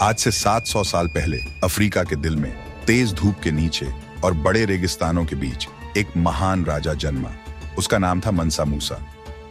आज से 700 साल पहले अफ्रीका के दिल में तेज धूप के नीचे और बड़े रेगिस्तानों के बीच एक महान राजा जन्मा। उसका नाम था मनसा मूसा।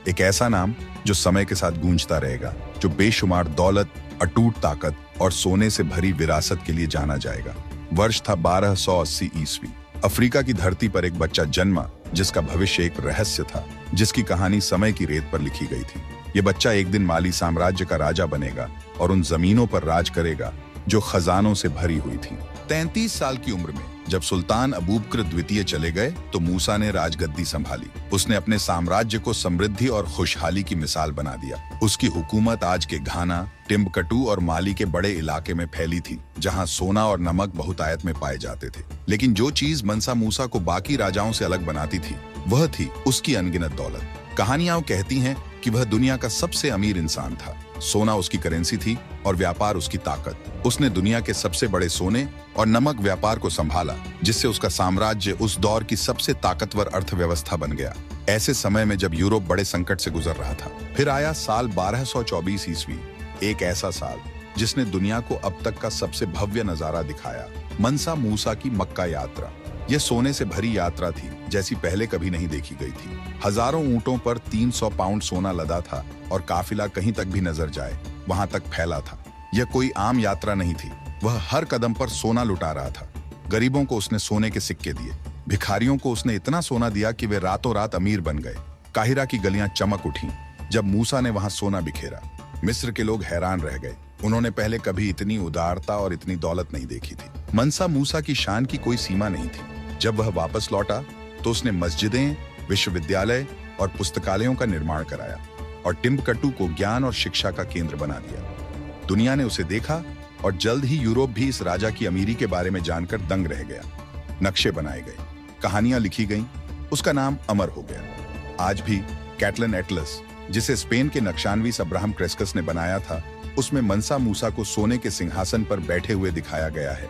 एक ऐसा नाम जो समय के साथ गूंजता रहेगा, जो बेशुमार दौलत, अटूट ताकत और सोने से भरी विरासत के लिए जाना जाएगा। वर्ष था 1280 ईस्वी। अफ्रीका की धरती पर एक बच्चा जन्मा जिसका भविष्य एक रहस्य था, जिसकी कहानी समय की रेत पर लिखी गई थी। ये बच्चा एक दिन माली साम्राज्य का राजा बनेगा और उन जमीनों पर राज करेगा जो खजानों से भरी हुई थी। 33 साल की उम्र में जब सुल्तान अबूबकर द्वितीय चले गए तो मूसा ने राजगद्दी संभाली। उसने अपने साम्राज्य को समृद्धि और खुशहाली की मिसाल बना दिया। उसकी हुकूमत आज के घाना, टिम्बकटू और माली के बड़े इलाके में फैली थी, जहां सोना और नमक बहुतायत में पाए जाते थे। लेकिन जो चीज मनसा मूसा को बाकी राजाओं से अलग बनाती थी, वह थी उसकी अनगिनत दौलत। कहानियां कहती हैं कि वह दुनिया का सबसे अमीर इंसान था। सोना उसकी करेंसी थी और व्यापार उसकी ताकत। उसने दुनिया के सबसे बड़े सोने और नमक व्यापार को संभाला, जिससे उसका साम्राज्य उस दौर की सबसे ताकतवर अर्थव्यवस्था बन गया। ऐसे समय में जब यूरोप बड़े संकट से गुजर रहा था, फिर आया साल 1224 ईस्वी, एक ऐसा साल जिसने दुनिया को अब तक का सबसे भव्य नजारा दिखाया, मनसा मूसा की मक्का यात्रा। यह सोने से भरी यात्रा थी जैसी पहले कभी नहीं देखी गई थी। हजारों ऊंटों पर 300 पाउंड सोना लदा था और काफिला कहीं तक भी नजर जाए वहां तक फैला था। यह कोई आम यात्रा नहीं थी। वह हर कदम पर सोना लुटा रहा था। गरीबों को उसने सोने के सिक्के दिए, भिखारियों को उसने इतना सोना दिया कि वे रातों रात अमीर बन गए। काहिरा की गलियां चमक उठीं जब मूसा ने वहां सोना बिखेरा। मिस्र के लोग हैरान रह गए। उन्होंने पहले कभी इतनी उदारता और इतनी दौलत नहीं देखी थी। मनसा मूसा की शान की कोई सीमा नहीं थी। जब वह वापस लौटा तो उसने मस्जिदें, विश्वविद्यालय और पुस्तकालयों का निर्माण कराया और टिम्बकटू को ज्ञान और शिक्षा का केंद्र बना दिया। दुनिया ने उसे देखा और जल्द ही यूरोप भी इस राजा की अमीरी के बारे में जानकर दंग रह गया। नक्शे बनाए गए, कहानियां लिखी गईं, उसका नाम अमर हो गया। आज भी कैटलन एटलस, जिसे स्पेन के नक्शानवीस अब्राहम क्रेस्कस ने बनाया था, उसमें मनसा मूसा को सोने के सिंहासन पर बैठे हुए दिखाया गया है।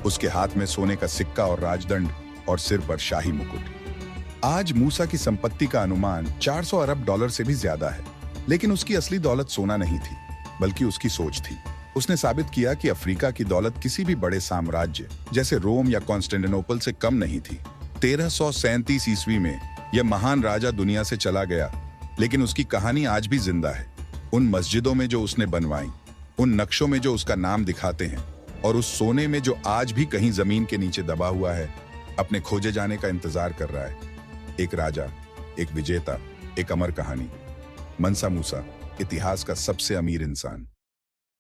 उसके हाथ में सोने का सिक्का और राजदंड और सिर पर शाही मुकुट। आज मूसा की संपत्ति का अनुमान 400 अरब डॉलर से भी ज्यादा है। लेकिन उसकी असली दौलत सोना नहीं थी, बल्कि उसकी सोच थी। उसने साबित किया कि अफ्रीका की दौलत किसी भी बड़े साम्राज्य जैसे रोम या कॉन्स्टेंटिनोपल से कम नहीं थी। 1337 ईस्वी में यह महान राजा दुनिया से चला गया, लेकिन उसकी कहानी आज भी जिंदा है। उन मस्जिदों में जो उसने बनवाई, उन नक्शों में जो उसका नाम दिखाते हैं, और उस सोने में जो आज भी कहीं जमीन के नीचे दबा हुआ है, अपने खोजे जाने का इंतजार कर रहा है। एक राजा, एक विजेता, एक अमर कहानी। मनसा मूसा, इतिहास का सबसे अमीर इंसान।